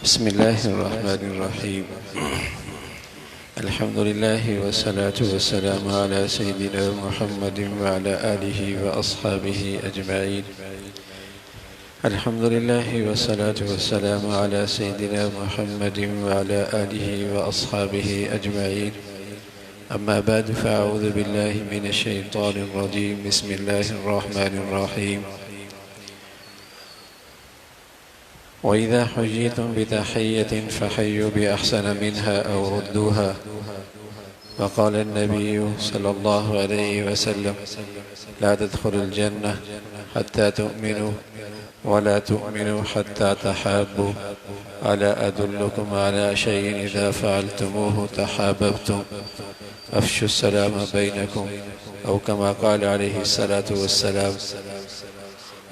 بسم الله الرحمن الرحيم. الحمد لله والصلاة والسلام على سيدنا محمد وعلى آله وأصحابه أجمعين. الحمد لله والصلاة والسلام على سيدنا محمد وعلى آله وأصحابه أجمعين. أما بعد فأعوذ بالله من الشيطان الرجيم. بسم الله الرحمن الرحيم. وإذا حييتم بتحية فحيوا بأحسن منها أو ردوها. وقال النبي صلى الله عليه وسلم: لا تدخلوا الجنة حتى تؤمنوا ولا تؤمنوا حتى تحابوا. ألا أدلكم على شيء إذا فعلتموه تحاببتم؟ أفشوا السلام بينكم، أو كما قال عليه الصلاة والسلام.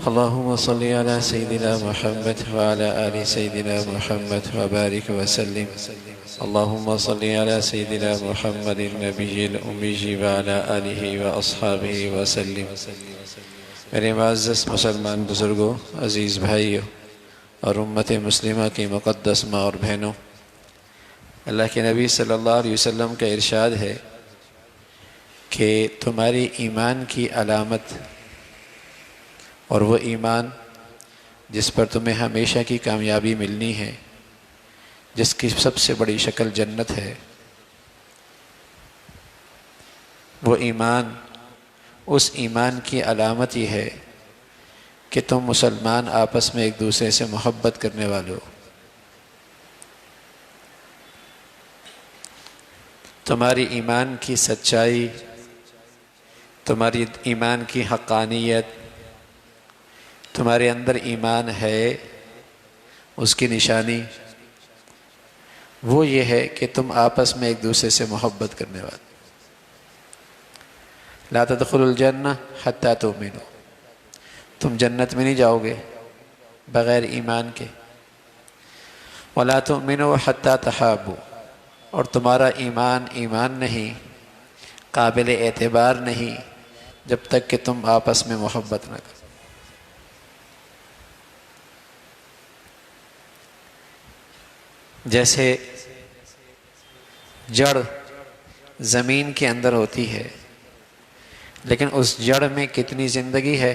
اللهم صل على سيدنا محمد وعلى آل سيدنا محمد وبارك وسلم. اللهم صل على سيدنا محمد النبي الأمي وعلى آله وأصحابه وسلم. میرے معزز مسلمان بزرگوں، عزیز بھائیوں اور امت مسلمہ کی مقدس ماں اور بہنوں، اللہ کے نبی صلی اللہ علیہ وسلم کا ارشاد ہے کہ تمہاری ایمان کی علامت اور وہ ایمان جس پر تمہیں ہمیشہ کی کامیابی ملنی ہے، جس کی سب سے بڑی شکل جنت ہے، وہ ایمان اس ایمان کی علامت ہی ہے کہ تم مسلمان آپس میں ایک دوسرے سے محبت کرنے والے ہو. تمہاری ایمان کی سچائی، تمہاری ایمان کی حقانیت، تمہارے اندر ایمان ہے، اس کی نشانی وہ یہ ہے کہ تم آپس میں ایک دوسرے سے محبت کرنے والے. لا تدخلوا الجنہ حتی تؤمنوا، تم جنت میں نہیں جاؤ گے بغیر ایمان کے. ولا تؤمنوا حتی تحابوا، اور تمہارا ایمان نہیں، قابل اعتبار نہیں جب تک کہ تم آپس میں محبت نہ کرو. جیسے جڑ زمین کے اندر ہوتی ہے، لیکن اس جڑ میں کتنی زندگی ہے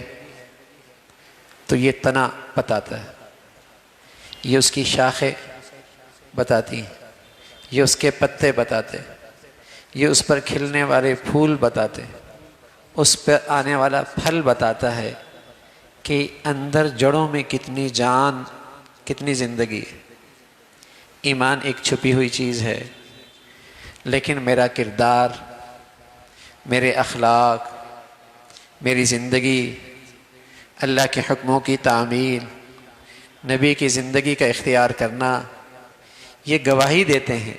تو یہ تنا بتاتا ہے، یہ اس کی شاخیں بتاتی ہیں، یہ اس کے پتے بتاتے، یہ اس پر کھلنے والے پھول بتاتے، اس پر آنے والا پھل بتاتا ہے کہ اندر جڑوں میں کتنی جان، کتنی زندگی ہے. ایمان ایک چھپی ہوئی چیز ہے، لیکن میرا کردار، میرے اخلاق، میری زندگی، اللہ کے حکموں کی تعمیل، نبی کی زندگی کا اختیار کرنا، یہ گواہی دیتے ہیں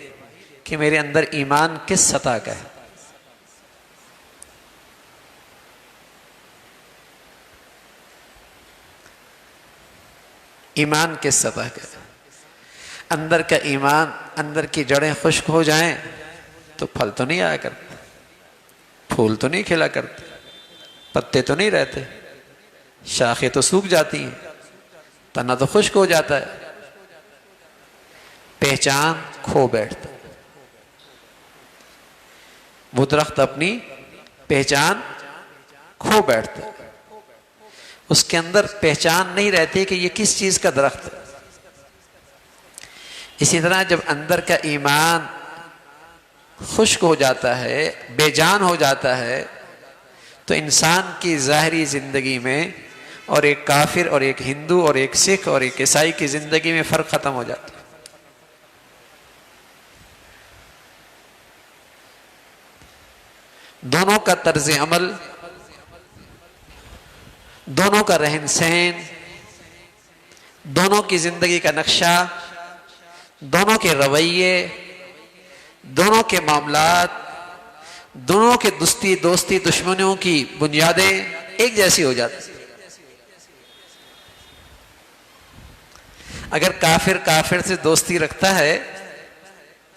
کہ میرے اندر ایمان کس سطح کا ہے. ایمان کس سطح کا ہے. اندر کا ایمان، اندر کی جڑیں خشک ہو جائیں تو پھل تو نہیں آیا کرتے، پھول تو نہیں کھلا کرتے، پتے تو نہیں رہتے، شاخیں تو سوکھ جاتی ہیں، تنا تو خشک ہو جاتا ہے، پہچان کھو بیٹھتا. وہ درخت اپنی پہچان کھو بیٹھتا، اس کے اندر پہچان نہیں رہتی کہ یہ کس چیز کا درخت ہے. اسی طرح جب اندر کا ایمان خشک ہو جاتا ہے، بے جان ہو جاتا ہے، تو انسان کی ظاہری زندگی میں اور ایک کافر اور ایک ہندو اور ایک سکھ اور ایک عیسائی کی زندگی میں فرق ختم ہو جاتا ہے. دونوں کا طرز عمل، دونوں کا رہن سہن، دونوں کی زندگی کا نقشہ، دونوں کے رویے، دونوں کے معاملات، دونوں کے دوستی دشمنیوں کی بنیادیں ایک جیسی ہو جاتی. اگر کافر سے دوستی رکھتا ہے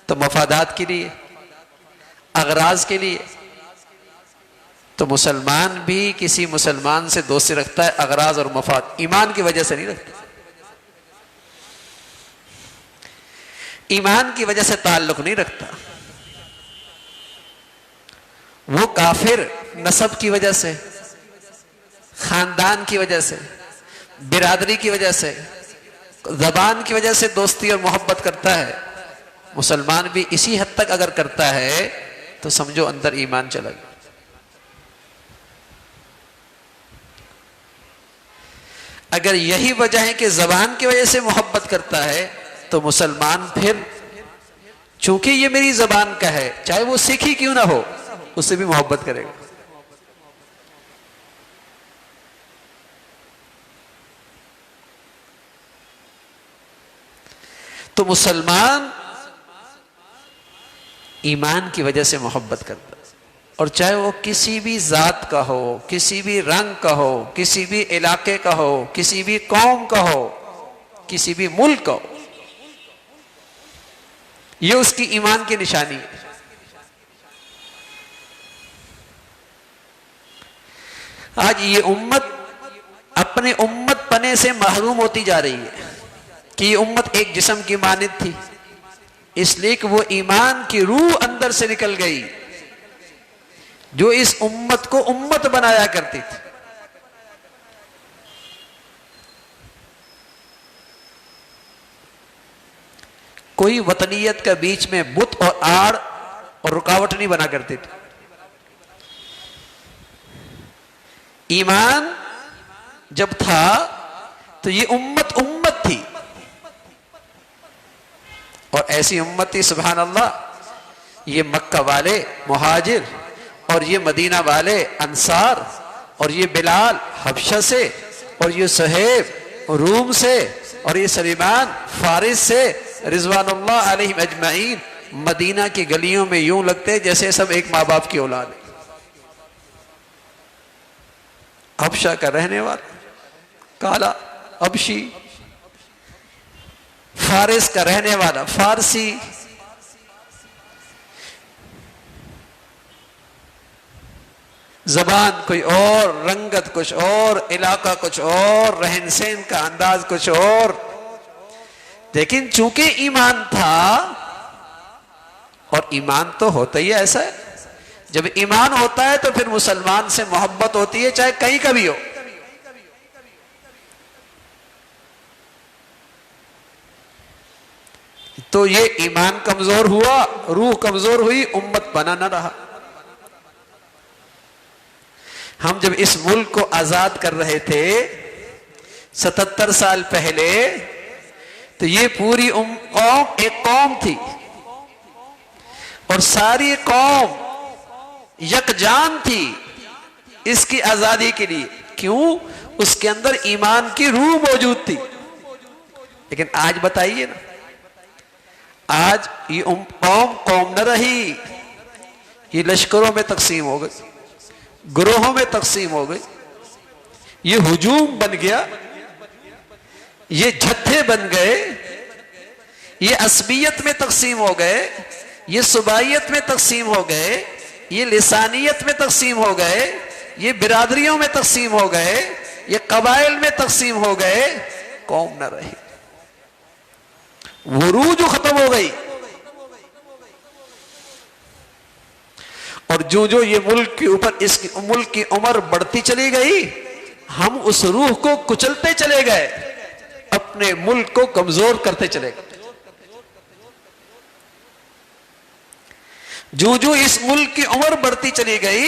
تو مفادات کے لیے، اغراض کے لیے، تو مسلمان بھی کسی مسلمان سے دوستی رکھتا ہے اغراض اور مفاد، ایمان کی وجہ سے نہیں رکھتا. ایمان کی وجہ سے تعلق نہیں رکھتا، وہ کافر نسب کی وجہ سے، خاندان کی وجہ سے، برادری کی وجہ سے، زبان کی وجہ سے دوستی اور محبت کرتا ہے۔ مسلمان بھی اسی حد تک اگر کرتا ہے تو سمجھو اندر ایمان چلا گیا۔ اگر یہی وجہ ہے کہ زبان کی وجہ سے محبت کرتا ہے تو مسلمان پھر چونکہ یہ میری زبان کا ہے، چاہے وہ سکھ ہی کیوں نہ ہو، اس سے بھی محبت کرے گا۔ تو مسلمان ایمان کی وجہ سے محبت کرتا ہے، اور چاہے وہ کسی بھی ذات کا ہو، کسی بھی رنگ کا ہو، کسی بھی علاقے کا ہو، کسی بھی قوم کا ہو، کسی بھی ملک کا ہو، یہ اس کی ایمان کی نشانی ہے۔ آج یہ امت اپنے امت پنے سے محروم ہوتی جا رہی ہے کہ یہ امت ایک جسم کی مانند تھی، اس لیے کہ وہ ایمان کی روح اندر سے نکل گئی جو اس امت کو امت بنایا کرتی تھی۔ کوئی وطنیت کا بیچ میں بت اور آڑ اور رکاوٹ نہیں بنا کرتی تھی۔ ایمان جب تھا تو یہ امت امت تھی، اور ایسی امت تھی سبحان اللہ، یہ مکہ والے مہاجر، اور یہ مدینہ والے انصار، اور یہ بلال حبشہ سے، اور یہ صہیب روم سے، اور یہ سلیمان فارس سے، رضوان اللہ علیہم اجمعین، مدینہ کی گلیوں میں یوں لگتے جیسے سب ایک ماں باپ کی اولاد ہے۔ حبشہ کا رہنے والا کالا حبشی، فارس کا رہنے والا فارسی، زبان کوئی اور، رنگت کچھ اور، علاقہ کچھ اور، رہن سہن کا انداز کچھ اور، لیکن چونکہ ایمان تھا، اور ایمان تو ہوتا ہی ایسا ہے، جب ایمان ہوتا ہے تو پھر مسلمان سے محبت ہوتی ہے چاہے کہیں کا بھی ہو۔ تو یہ ایمان کمزور ہوا، روح کمزور ہوئی، امت بنا نہ رہا۔ ہم جب اس ملک کو آزاد کر رہے تھے 77 سال پہلے، تو یہ پوری قوم ایک قوم تھی، اور ساری قوم یکجان تھی اس کی آزادی کے لیے۔ کیوں؟ اس کے اندر ایمان کی روح موجود تھی۔ لیکن آج بتائیے نا، آج یہ قوم نہ رہی، یہ لشکروں میں تقسیم ہو گئی، گروہوں میں تقسیم ہو گئی، یہ ہجوم بن گیا، یہ جتھے بن گئے، یہ عصبیت میں تقسیم ہو گئے، یہ صوبائیت میں تقسیم ہو گئے، یہ لسانیت میں تقسیم ہو گئے، یہ برادریوں میں تقسیم ہو گئے، یہ قبائل میں تقسیم ہو گئے، قوم نہ رہی، وہ روح جو ختم ہو گئی۔ اور جو یہ ملک کے اوپر اس کی ملک کی عمر بڑھتی چلی گئی، ہم اس روح کو کچلتے چلے گئے، اپنے ملک کو کمزور کرتے چلے گئے۔ جو اس ملک کی عمر بڑھتی چلی گئی،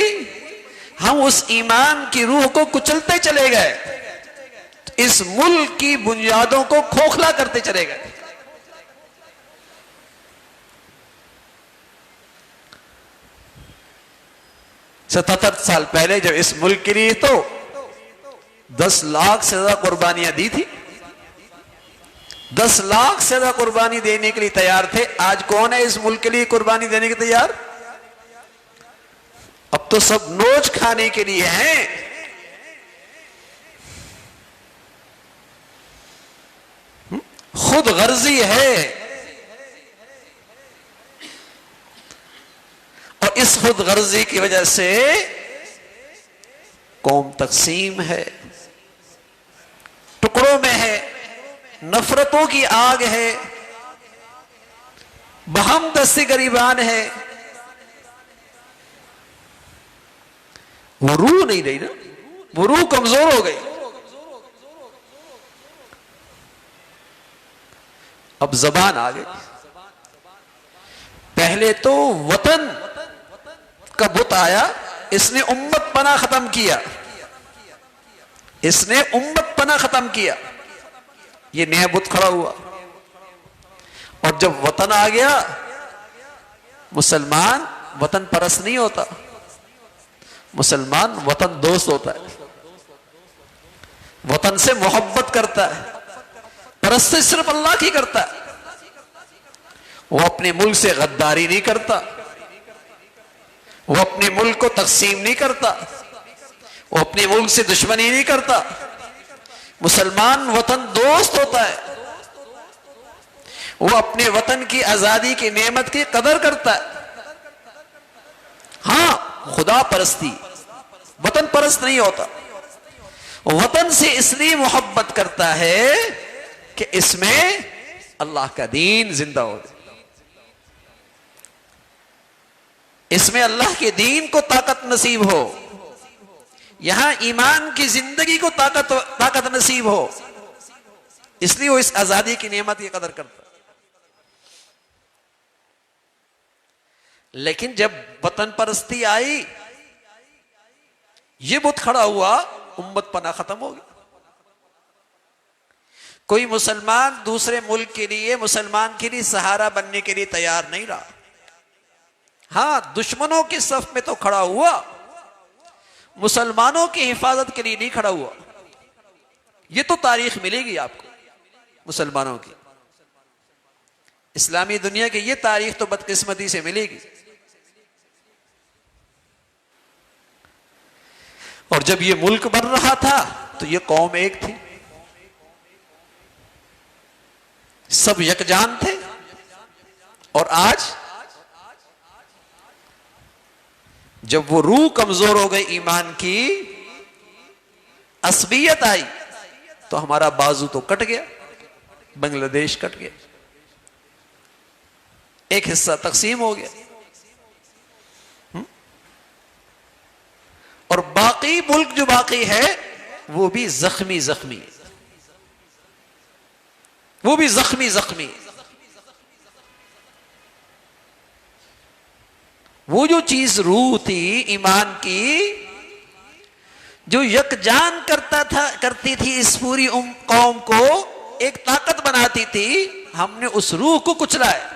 ہم اس ایمان کی روح کو کچلتے چلے گئے، اس ملک کی بنیادوں کو کھوکھلا کرتے چلے گئے۔ ستر سال پہلے جب اس ملک کے لیے تو 10 لاکھ سے زیادہ قربانیاں دی تھی، 10 لاکھ سے زیادہ قربانی دینے کے لیے تیار تھے۔ آج کون ہے اس ملک کے لیے قربانی دینے کے تیار؟ اب تو سب نوچ کھانے کے لیے ہیں۔ خود غرضی ہے، اور اس خود غرضی کی وجہ سے قوم تقسیم ہے، ٹکڑوں میں ہے، نفرتوں کی آگ ہے، بہم دست گریبان ہے. وہ روح نہیں رہی نا, وہ روح کمزور ہو گئی. اب زبان آ گئی. پہلے تو وطن کا بت آیا, اس نے امت پناہ ختم کیا, اس نے امت پناہ ختم کیا, یہ نیا بت کھڑا ہوا. اور جب وطن آ گیا, مسلمان وطن پرست نہیں ہوتا, مسلمان وطن دوست ہوتا ہے, وطن سے محبت کرتا ہے, پرست صرف اللہ کی کرتا ہے. وہ اپنے ملک سے غداری نہیں کرتا, وہ اپنے ملک کو تقسیم نہیں کرتا, وہ اپنے ملک سے دشمنی نہیں کرتا. مسلمان وطن دوست ہوتا ہے, وہ اپنے وطن کی آزادی کی نعمت کی قدر کرتا ہے. ہاں خدا پرستی, وطن پرست نہیں ہوتا. وطن سے اس لیے محبت کرتا ہے کہ اس میں اللہ کا دین زندہ ہو جائے, اس میں اللہ کے دین کو طاقت نصیب ہو, یہاں ایمان کی زندگی کو طاقت نصیب ہو. اس لیے وہ اس آزادی کی نعمت کی قدر کرتا. لیکن جب وطن پرستی آئی, یہ بت کھڑا ہوا, امت پناہ ختم ہو گئی. کوئی مسلمان دوسرے ملک کے لیے, مسلمان کے لیے سہارا بننے کے لیے تیار نہیں رہا. ہاں دشمنوں کی صف میں تو کھڑا ہوا, مسلمانوں کی حفاظت کے لیے نہیں کھڑا ہوا. یہ تو تاریخ ملے گی آپ کو مسلمانوں کی, اسلامی دنیا کی یہ تاریخ تو بدقسمتی سے ملے گی. اور جب یہ ملک بن رہا تھا تو یہ قوم ایک تھی, سب یکجان تھے. اور آج جب وہ روح کمزور ہو گئی, ایمان کی عصبیت آئی, تو ہمارا بازو تو کٹ گیا, بنگلہ دیش کٹ گیا, ایک حصہ تقسیم ہو گیا. اور باقی ملک جو باقی ہے وہ بھی زخمی زخمی, وہ بھی زخمی زخمی. وہ جو چیز روح تھی ایمان کی, جو یکجان کرتی تھی اس پوری قوم کو, ایک طاقت بناتی تھی, ہم نے اس روح کو کچلا ہے,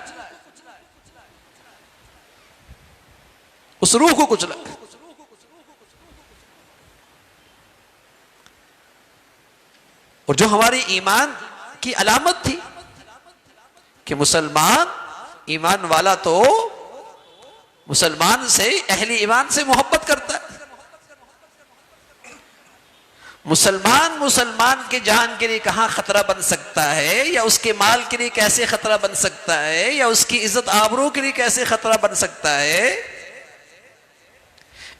اس روح کو کچلا. اور جو ہماری ایمان کی علامت تھی کہ مسلمان ایمان والا تو مسلمان سے, اہل ایمان سے محبت کرتا ہے. مسلمان کے جان کے لیے کہاں خطرہ بن سکتا ہے, یا اس کے مال کے لیے کیسے خطرہ بن سکتا ہے, یا اس کی عزت آبرو کے لیے کیسے خطرہ بن سکتا ہے,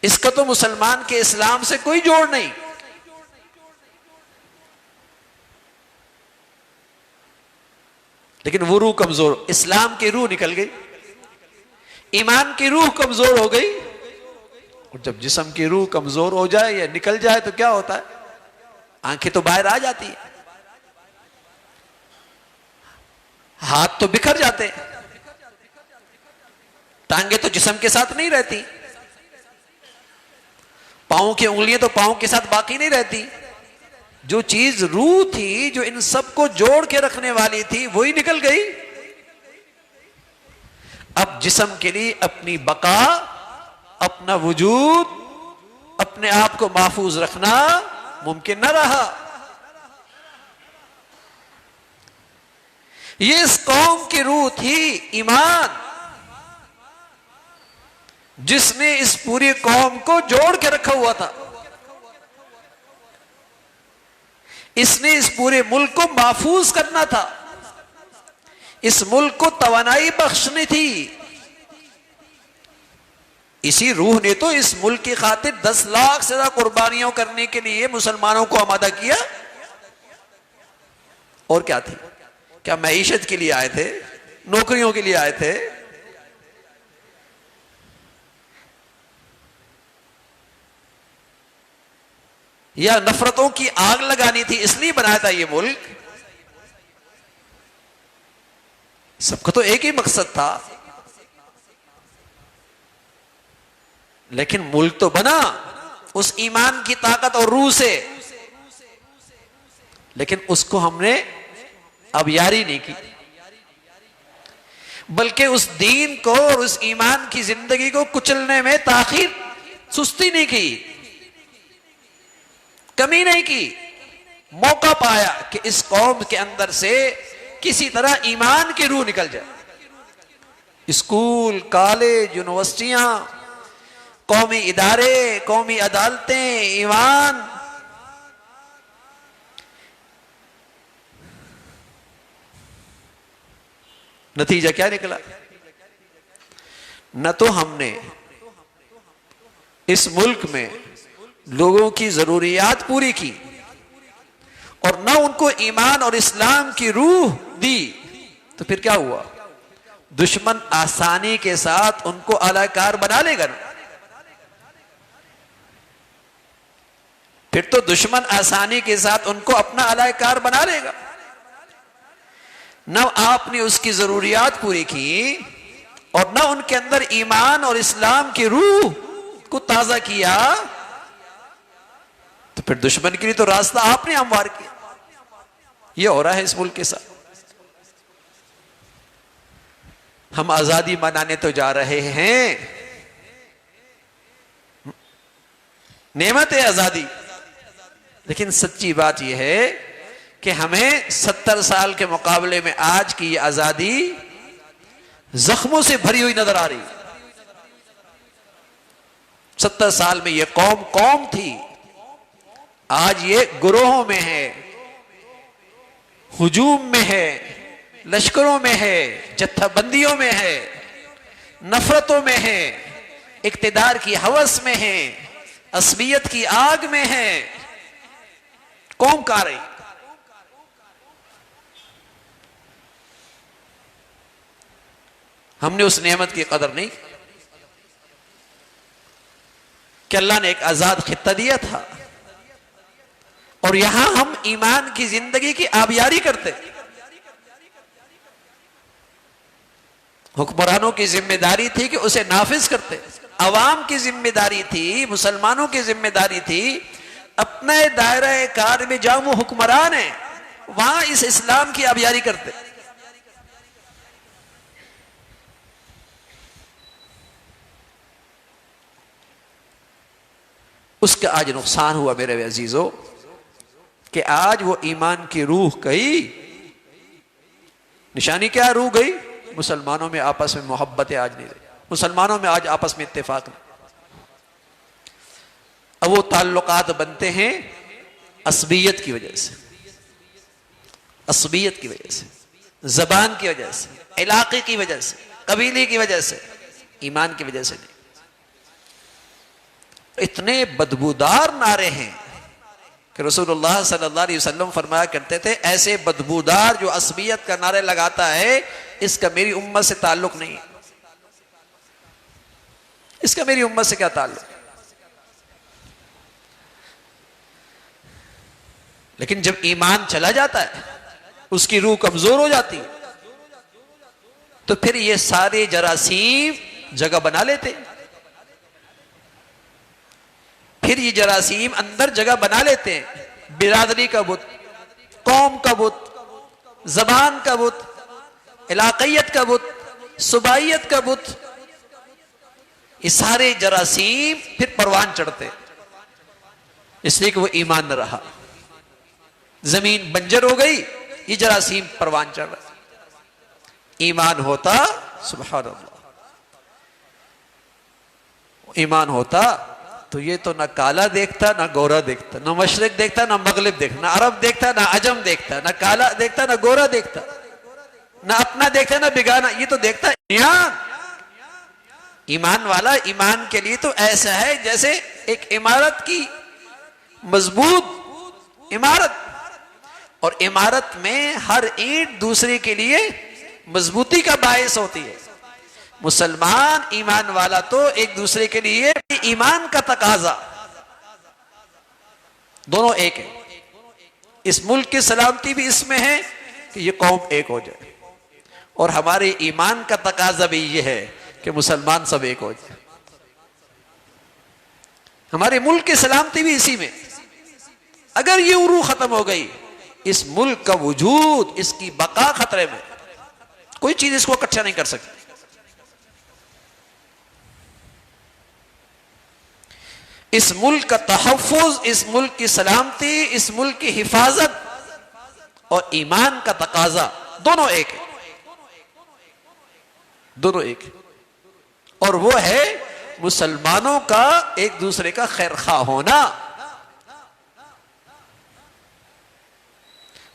اس کا تو مسلمان کے اسلام سے کوئی جوڑ نہیں. لیکن وہ روح کمزور, اسلام کی روح نکل گئی, ایمان کی روح کمزور ہو گئی. اور جب جسم کی روح کمزور ہو جائے یا نکل جائے تو کیا ہوتا ہے, آنکھیں تو باہر آ جاتی ہیں, ہاتھ تو بکھر جاتے ہیں, ٹانگیں تو جسم کے ساتھ نہیں رہتی, پاؤں کی انگلیاں تو پاؤں کے ساتھ باقی نہیں رہتی. جو چیز روح تھی, جو ان سب کو جوڑ کے رکھنے والی تھی, وہی نکل گئی. اب جسم کے لیے اپنی بقا, اپنا وجود, اپنے آپ کو محفوظ رکھنا ممکن نہ رہا. یہ اس قوم کی روح تھی ایمان, جس نے اس پوری قوم کو جوڑ کے رکھا ہوا تھا. اس نے اس پورے ملک کو محفوظ کرنا تھا, اس ملک کو توانائی بخشنی تھی. اسی روح نے تو اس ملک کی خاطر 10 لاکھ سے زیادہ قربانیوں کرنے کے لیے مسلمانوں کو آمادہ کیا. اور کیا تھی, کیا معیشت کے لیے آئے تھے؟ نوکریوں کے لیے آئے تھے. یا نفرتوں کی آگ لگانی تھی اس لیے بنایا تھا یہ ملک؟ سب کا تو ایک ہی مقصد تھا. لیکن ملک تو بنا اس ایمان کی طاقت اور روح سے، لیکن اس کو ہم نے اب یاری نہیں کی، بلکہ اس دین کو اور اس ایمان کی زندگی کو کچلنے میں تاخیر، سستی نہیں کی، کمی نہیں کی. موقع پایا کہ اس قوم کے اندر سے کسی طرح ایمان کی روح نکل جائے. اسکول، کالج، یونیورسٹیاں، قومی ادارے، قومی عدالتیں، ایوان، نتیجہ کیا نکلا؟ نہ تو ہم نے اس ملک میں لوگوں کی ضروریات پوری کی اور نہ ان کو ایمان اور اسلام کی روح دی. تو پھر کیا ہوا؟ دشمن آسانی کے ساتھ ان کو اعلی کار بنا لے گا نا. پھر تو دشمن آسانی کے ساتھ ان کو اپنا اعلی کار بنا لے گا. نہ آپ نے اس کی ضروریات پوری کی اور نہ ان کے اندر ایمان اور اسلام کی روح کو تازہ کیا، تو پھر دشمن کے لیے تو راستہ آپ نے ہموار کیا. یہ ہو رہا ہے اس ملک کے ساتھ. ہم آزادی منانے تو جا رہے ہیں، نعمت ہے آزادی، لیکن سچی بات یہ ہے کہ ہمیں 70 سال کے مقابلے میں آج کی یہ آزادی زخموں سے بھری ہوئی نظر آ رہی. 70 سال میں یہ قوم تھی، آج یہ گروہوں میں ہے، ہجوم میں ہے، لشکروں میں ہے، جتھہ بندیوں میں ہے، نفرتوں میں ہے، اقتدار کی ہوس میں ہے، عصبیت کی آگ میں ہے. قوم کا رہی. ہم نے اس نعمت کی قدر نہیں کہ اللہ نے ایک آزاد خطہ دیا تھا اور یہاں ہم ایمان کی زندگی کی آبیاری کرتے. حکمرانوں کی ذمہ داری تھی کہ اسے نافذ کرتے. عوام کی ذمہ داری تھی، مسلمانوں کی ذمہ داری تھی، اپنے دائرہ کار میں جہاں وہ حکمران ہیں وہاں اس اسلام کی آبیاری کرتے. اس کا آج نقصان ہوا میرے عزیزو کہ آج وہ ایمان کی روح گئی. نشانی کیا روح گئی؟ مسلمانوں میں آپس میں محبت آج نہیں رہی، مسلمانوں میں آج آپس میں اتفاق نہیں. اب وہ تعلقات بنتے ہیں عصبیت کی وجہ سے، عصبیت کی وجہ سے، زبان کی وجہ سے، علاقے کی وجہ سے، قبیلے کی وجہ سے، ایمان کی وجہ سے نہیں. اتنے بدبودار نعرے ہیں کہ رسول اللہ صلی اللہ علیہ وسلم فرمایا کرتے تھے ایسے بدبودار جو عصبیت کا نعرے لگاتا ہے اس کا میری امت سے تعلق نہیں ہے. اس کا میری امت سے کیا تعلق؟ لیکن جب ایمان چلا جاتا ہے، اس کی روح کمزور ہو جاتی تو پھر یہ سارے جراثیم جگہ بنا لیتے. پھر یہ جراثیم اندر جگہ بنا لیتے ہیں. برادری کا بت، قوم کا بت، زبان کا بت، علاقیت کا بت، صوبائیت کا بت، یہ سارے جراثیم پھر پروان چڑھتے اس لیے کہ وہ ایمان نہ رہا. زمین بنجر ہو گئی، یہ جراثیم پروان چڑھ رہا. ایمان ہوتا، سبحان اللہ، ایمان ہوتا تو یہ تو نہ کالا دیکھتا نہ گورا دیکھتا، نہ مشرق دیکھتا نہ مغرب دیکھتا، نہ عرب دیکھتا نہ عجم دیکھتا، نہ کالا دیکھتا نہ گورا دیکھتا، نہ اپنا دیکھتا نہ بگانا، یہ تو دیکھتا ایمان. ایمان والا ایمان کے لیے تو ایسا ہے جیسے ایک عمارت کی مضبوط عمارت، اور عمارت میں ہر اینٹ دوسرے کے لیے مضبوطی کا باعث ہوتی ہے. مسلمان ایمان والا تو ایک دوسرے کے لیے ایمان کا تقاضا، دونوں ایک ہیں. اس ملک کی سلامتی بھی اس میں ہے کہ یہ قوم ایک ہو جائے، اور ہمارے ایمان کا تقاضا بھی یہ ہے کہ مسلمان سب ایک ہو جائے. ہمارے ملک کی سلامتی بھی اسی میں. اگر یہ عروج ختم ہو گئی، اس ملک کا وجود، اس کی بقا خطرے میں. کوئی چیز اس کو اکٹھا نہیں کر سکتی. اس ملک کا تحفظ، اس ملک کی سلامتی، اس ملک کی حفاظت اور ایمان کا تقاضا دونوں ایک ہے، دونوں ایک ہے. اور وہ ہے مسلمانوں کا ایک دوسرے کا خیر خواہ ہونا،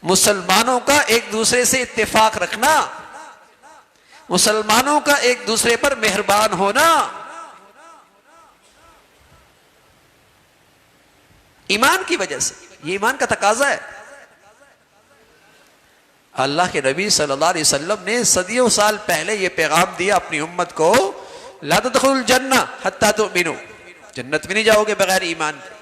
مسلمانوں کا ایک دوسرے سے اتفاق رکھنا، مسلمانوں کا ایک دوسرے پر مہربان ہونا. ایمان کی وجہ سے، یہ ایمان کا تقاضا ہے. اللہ کے نبی صلی اللہ علیہ وسلم نے صدیوں سال پہلے یہ پیغام دیا اپنی امت کو، لا تدخلوا الجنہ حتی تؤمنوا، جنت میں نہیں جاؤ گے بغیر ایمان کے.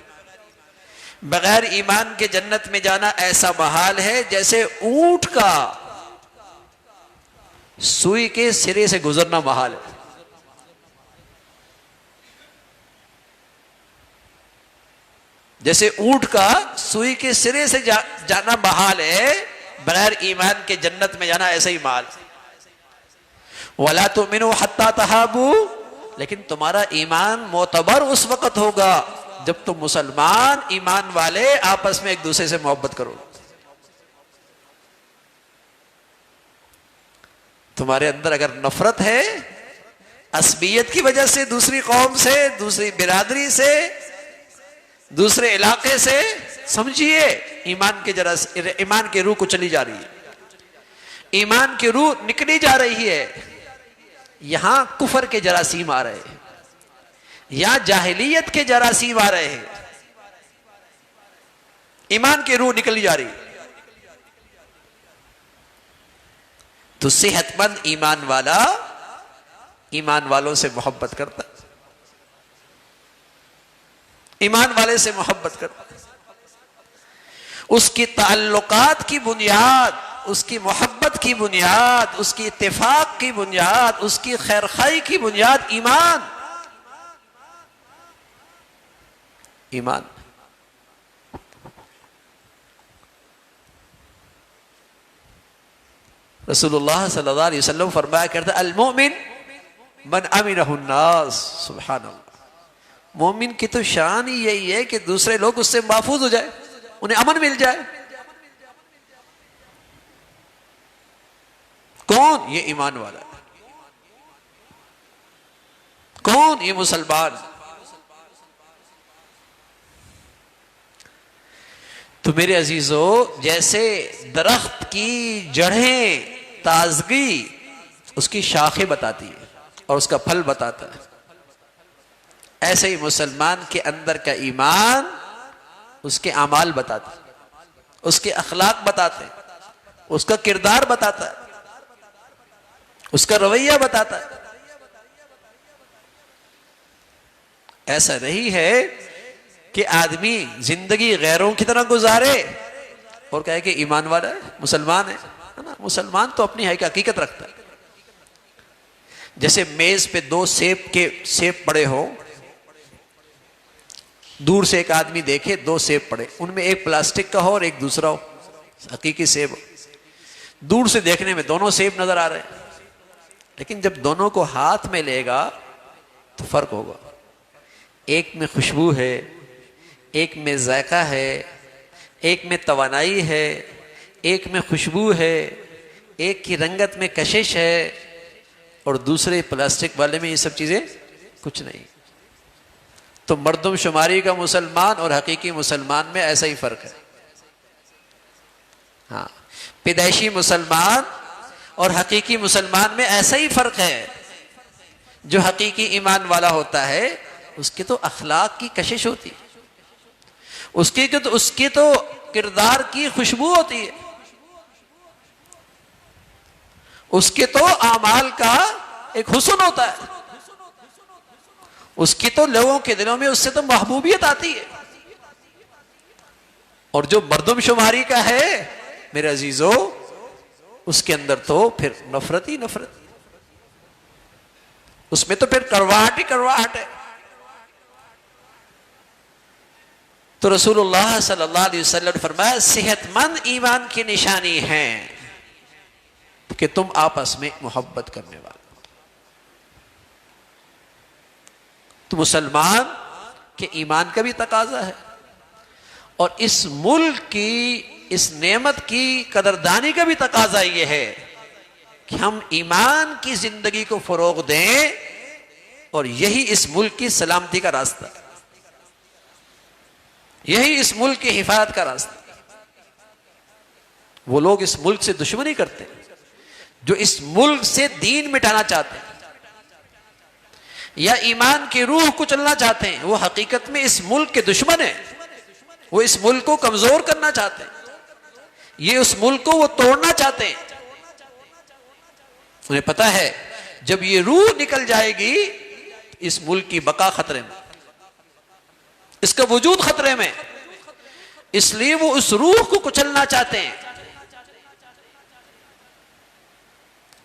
بغیر ایمان کے جنت میں جانا ایسا محال ہے جیسے اونٹ کا سوئی کے سرے سے گزرنا محال ہے. جیسے اونٹ کا سوئی کے سرے سے جانا محال ہے، بغیر ایمان کے جنت میں جانا ایسا ہی محال. وَلَا تُؤْمِنُوا حَتَّى تَحَابُوا، لیکن تمہارا ایمان معتبر اس وقت ہوگا جب تم مسلمان ایمان والے آپس میں ایک دوسرے سے محبت کرو. تمہارے اندر اگر نفرت ہے عصبیت کی وجہ سے، دوسری قوم سے، دوسری برادری سے، دوسرے علاقے سے، سمجھیے ایمان کی روح کو چلی جا رہی ہے، ایمان کی روح نکلی جا رہی ہے. یہاں کفر کے جراثیم آ رہے ہیں، یہاں جاہلیت کے جراثیم آ رہے ہیں، ایمان کی روح نکلی جا رہی ہے. تو صحت مند ایمان والا ایمان والوں سے محبت کرتا، ایمان والے سے محبت کرتا. اس کی تعلقات کی بنیاد، اس کی محبت کی بنیاد، اس کی اتفاق کی بنیاد، اس کی خیرخواہی کی بنیاد ایمان. ایمان. رسول اللہ صلی اللہ علیہ وسلم فرمایا کرتا المؤمن من امنہ الناس. سبحان اللہ. مومن کی تو شان ہی یہی ہے کہ دوسرے لوگ اس سے محفوظ ہو جائے، انہیں امن مل جائے. کون؟ یہ ایمان والا. کون؟ یہ مسلمان. تو میرے عزیزو، جیسے درخت کی جڑیں تازگی اس کی شاخیں بتاتی ہے اور اس کا پھل بتاتا ہے، ایسے ہی مسلمان کے اندر کا ایمان اس کے اعمال بتاتا ہے، اس کے اخلاق بتاتے ہیں، اس کا کردار بتاتا ہے، اس کا رویہ بتاتا ہے. ایسا نہیں ہے کہ آدمی زندگی غیروں کی طرح گزارے اور کہے کہ ایمان والا ہے، مسلمان ہے. مسلمان تو اپنی حقیقت رکھتا ہے. جیسے میز پہ دو سیب پڑے ہو، دور سے ایک آدمی دیکھے دو سیب پڑے، ان میں ایک پلاسٹک کا ہو اور ایک دوسرا ہو حقیقی سیب ہو. دور سے دیکھنے میں دونوں سیب نظر آ رہے ہیں، لیکن جب دونوں کو ہاتھ میں لے گا تو فرق ہوگا. ایک میں خوشبو ہے، ایک میں ذائقہ ہے، ایک میں توانائی ہے، ایک میں خوشبو ہے، ایک کی رنگت میں کشش ہے، اور دوسرے پلاسٹک والے میں یہ سب چیزیں کچھ نہیں. تو مردم شماری کا مسلمان اور حقیقی مسلمان میں ایسا ہی فرق ہے. ہاں، پیدائشی مسلمان اور حقیقی مسلمان میں ایسا ہی فرق ہے. جو حقیقی ایمان والا ہوتا ہے اس کی تو اخلاق کی کشش ہوتی ہے، اس کی تو کردار کی خوشبو ہوتی ہے، اس کے تو اعمال کا ایک حسن ہوتا ہے، اس کی تو لوگوں کے دلوں میں اس سے تو محبوبیت آتی ہے. اور جو مردم شماری کا ہے میرے عزیزو، اس کے اندر تو پھر نفرت ہی نفرت، اس میں تو پھر کرواہٹ ہی کرواہٹ ہے. تو رسول اللہ صلی اللہ علیہ وسلم نے فرمایا صحت مند ایمان کی نشانی ہے کہ تم آپس میں محبت کرنے والے. تو مسلمان کے ایمان کا بھی تقاضا ہے، اور اس ملک کی اس نعمت کی قدردانی کا بھی تقاضا یہ ہے کہ ہم ایمان کی زندگی کو فروغ دیں، اور یہی اس ملک کی سلامتی کا راستہ ہے، یہی اس ملک کی حفاظت کا راستہ. وہ لوگ اس ملک سے دشمنی کرتے ہیں جو اس ملک سے دین مٹانا چاہتے ہیں یا ایمان کی روح کو چلنا چاہتے ہیں، وہ حقیقت میں اس ملک کے دشمن ہیں. وہ اس ملک کو کمزور کرنا چاہتے ہیں، یہ اس ملک کو وہ توڑنا چاہتے ہیں. انہیں پتا ہے جب یہ روح نکل جائے گی اس ملک کی بقا خطرے میں، اس کا وجود خطرے میں، اس لیے وہ اس روح کو کچلنا چاہتے ہیں.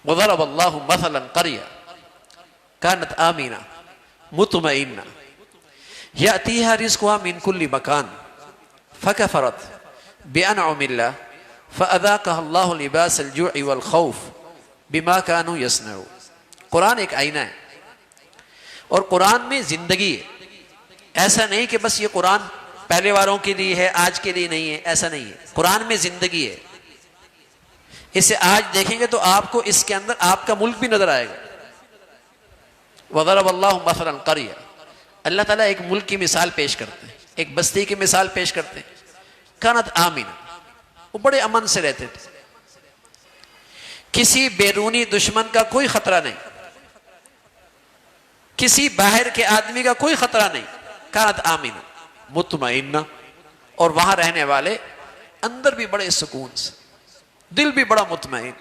وضرب اللہ مثلا قرية كانت آمنة مطمئنة يأتيها رزقها من كل مكان فكفرت بأنعم الله فأذاقها الله لباس الجوع والخوف بما كانوا يصنعون. قرآن ایک آئینہ ہے اور قرآن میں زندگی ہے. ایسا نہیں کہ بس یہ قرآن پہلے والوں کے لیے ہے آج کے لیے نہیں ہے، ایسا نہیں ہے. قرآن میں زندگی ہے. اسے آج دیکھیں گے تو آپ کو اس کے اندر آپ کا ملک بھی نظر آئے گا. وضرب اللہ مثلا قرية، اللہ تعالیٰ ایک ملک کی مثال پیش کرتے ہیں، ایک بستی کی مثال پیش کرتے ہیں. كانت آمنة، وہ بڑے امن سے رہتے تھے، کسی بیرونی دشمن کا کوئی خطرہ نہیں، کسی باہر کے آدمی کا کوئی خطرہ نہیں. كانت آمنة مطمئنة، اور وہاں رہنے والے اندر بھی بڑے سکون سے، دل بھی بڑا مطمئن،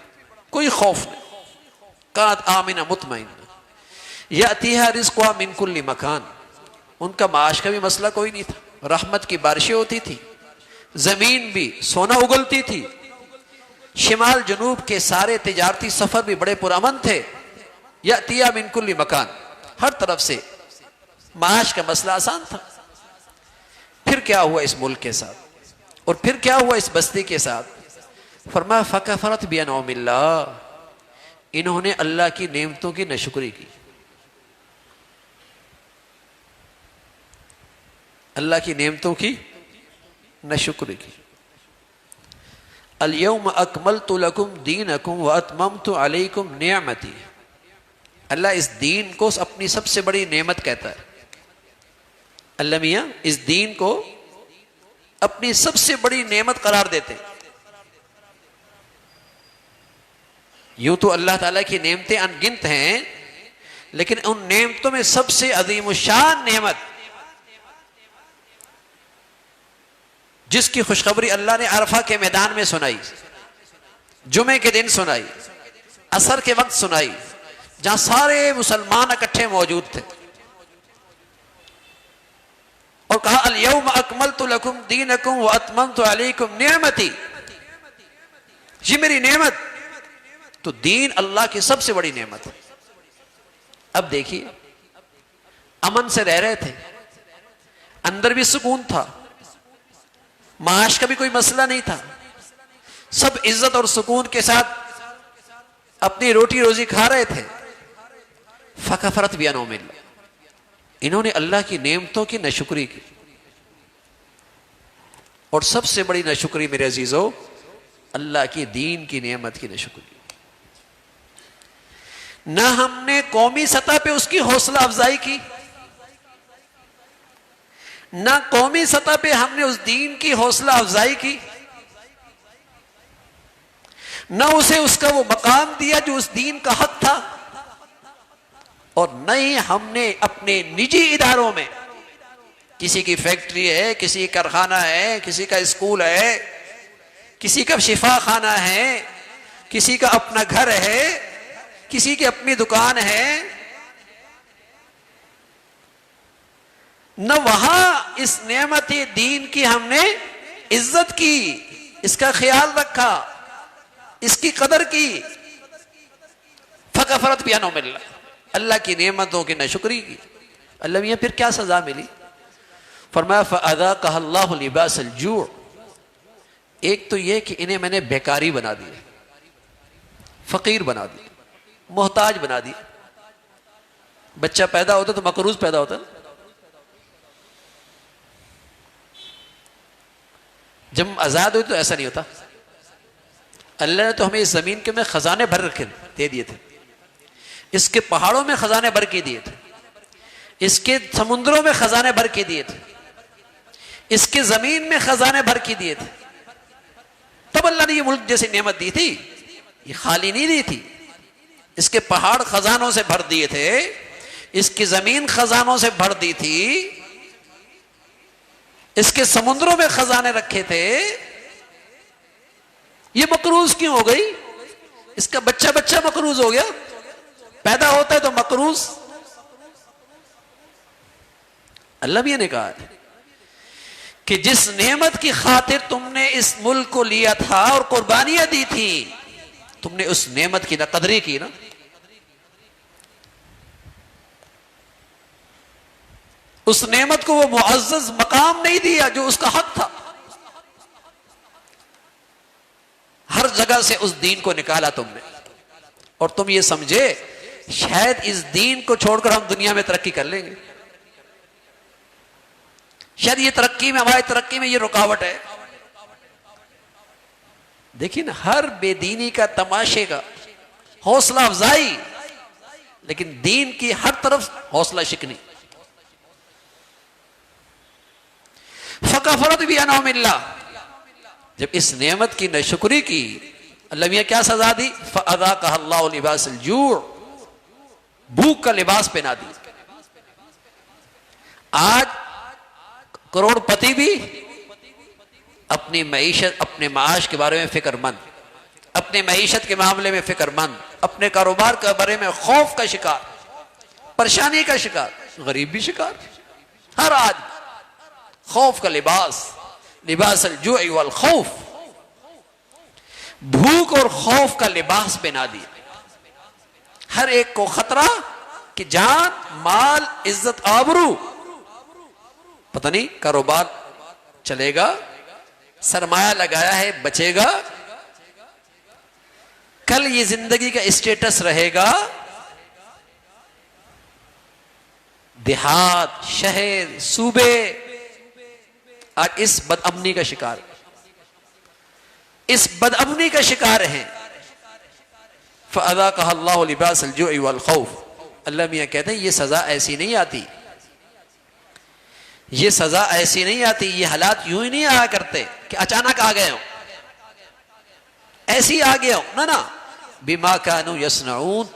کوئی خوف نہیں. كانت آمنة مطمئنة يأتيها رزقها من كل مكان، ان کا معاش کا بھی مسئلہ کوئی نہیں تھا. رحمت کی بارشیں ہوتی تھی، زمین بھی سونا اگلتی تھی، شمال جنوب کے سارے تجارتی سفر بھی بڑے پرامن تھے. يأتيها من كل مكان، ہر طرف سے معاش کا مسئلہ آسان تھا. پھر کیا ہوا اس ملک کے ساتھ، اور پھر کیا ہوا اس بستی کے ساتھ؟ فرمایا فکفرت بانعم اللہ، انہوں نے اللہ کی نعمتوں کی ناشکری کی. اللہ کی نعمتوں کی ناشکری کی. الیوم اکملت لکم دینکم واتممت علیکم نعمتی، اللہ اس دین کو اپنی سب سے بڑی نعمت کہتا ہے. اللہ میاں اس دین کو اپنی سب سے بڑی نعمت قرار دیتے. یوں تو اللہ تعالیٰ کی نعمتیں ان گنت ہیں، لیکن ان نعمتوں میں سب سے عظیم الشان نعمت جس کی خوشخبری اللہ نے عرفہ کے میدان میں سنائی، جمعے کے دن سنائی، عصر کے وقت سنائی، جہاں سارے مسلمان اکٹھے موجود تھے، اور کہا الیوم اکملت لکم دینکم واتممت علیکم نعمتی، یہ میری نعمت. تو دین اللہ کی سب سے بڑی نعمت ہے. اب دیکھیے امن سے رہ رہے تھے، اندر بھی سکون تھا، معاش کا بھی کوئی مسئلہ نہیں تھا، سب عزت اور سکون کے ساتھ اپنی روٹی روزی کھا رہے تھے. فکفرت بانعم اللہ، انہوں نے اللہ کی نعمتوں کی ناشکری کی. اور سب سے بڑی ناشکری میرے عزیزو اللہ کی دین کی نعمت کی ناشکری. نہ ہم نے قومی سطح پہ اس کی حوصلہ افزائی کی، نہ قومی سطح پہ ہم نے اس دین کی حوصلہ افزائی کی، نہ اسے اس کا وہ مقام دیا جو اس دین کا حق تھا، اور نہ ہی ہم نے اپنے نجی اداروں میں، کسی کی فیکٹری ہے، کسی کارخانہ ہے، کسی کا اسکول ہے، کسی کا شفا خانہ ہے، کسی کا اپنا گھر ہے، کسی کی اپنی دکان ہے، نہ وہاں اس نعمت دین کی ہم نے عزت کی، اس کا خیال رکھا، اس کی قدر کی، فکفرت بانعم اللہ، اللہ کی نعمتوں کی ناشکری کی۔ اللہ میاں پھر کیا سزا ملی؟ فرمایا فَأَذَاقَهَا اللَّهُ لِبَاسَ الْجُوعِ، ایک تو یہ کہ انہیں میں نے بیکاری بنا دی، فقیر بنا دی، محتاج بنا دی۔ بچہ پیدا ہوتا تو مقروض پیدا ہوتا نا، جب ہم آزاد ہوئے تو ایسا نہیں ہوتا۔ اللہ نے تو ہمیں اس زمین کے میں خزانے بھر رکھے دے دیے تھے، اس کے پہاڑوں میں خزانے بھر کے دیے تھے، اس کے سمندروں میں خزانے بھر کے دیے تھے، اس کے زمین میں خزانے بھر کے دیے تھے۔ تب اللہ نے یہ ملک جیسی نعمت دی تھی، یہ خالی نہیں دی تھی۔ اس کے پہاڑ خزانوں سے بھر دیے تھے، اس کی زمین خزانوں سے بھر دی تھی، اس کے سمندروں میں خزانے رکھے تھے۔ یہ مقروض کیوں ہو گئی؟ اس کا بچہ مقروض ہو گیا، پیدا ہوتا ہے تو مقروض۔ اللہ بھی نے کہا ہے کہ جس نعمت کی خاطر تم نے اس ملک کو لیا تھا اور قربانیاں دی تھی، تم نے اس نعمت کی نہ قدری کی نا، اس نعمت کو وہ معزز مقام نہیں دیا جو اس کا حق تھا۔ ہر جگہ سے اس دین کو نکالا تم نے، اور تم یہ سمجھے شاید اس دین کو چھوڑ کر ہم دنیا میں ترقی کر لیں گے، شاید یہ ترقی میں، ہماری ترقی میں یہ رکاوٹ ہے۔ دیکھیں نا، ہر بے دینی کا، تماشے کا، حوصلہ افزائی، لیکن دین کی ہر طرف حوصلہ شکنی۔ فکفرت بانعم اللہ، جب اس نعمت کی ناشکری کی، اللہ میاں کیا سزا دی؟ فَأَذَاقَهَا اللَّهُ لِبَاسَ الْجُوعِ، بھوک کا لباس پہنا دی۔ آج کروڑ پتی بھی اپنی معیشت، اپنے معاش کے بارے میں فکر مند، اپنے معیشت کے معاملے میں فکر مند، اپنے کاروبار کے بارے میں خوف کا شکار، پریشانی کا شکار، غریب بھی شکار۔ ہر آدمی خوف کا لباس، لباس الجوع والخوف، بھوک اور خوف کا لباس پہنا دیا۔ ہر ایک کو خطرہ کہ جان، مال، عزت، آبرو، پتہ نہیں کاروبار چلے گا، سرمایہ لگایا ہے بچے گا، کل یہ زندگی کا اسٹیٹس رہے گا۔ دیہات، شہر، صوبے آج اس بدامنی کا شکار، اس بدامنی کا شکار ہیں۔ فَأَذَاقَهَا اللَّهُ لِبَاسَ الْجُوعِ وَالْخَوْفِ، اللہ میاں کہتے ہیں یہ سزا ایسی نہیں آتی، یہ سزا ایسی نہیں آتی، یہ حالات یوں ہی نہیں آیا کرتے کہ اچانک آ گئے ہوں، ایسی آ گئے ہوں، نہ بِمَا كَانُوا يَصْنَعُونَ،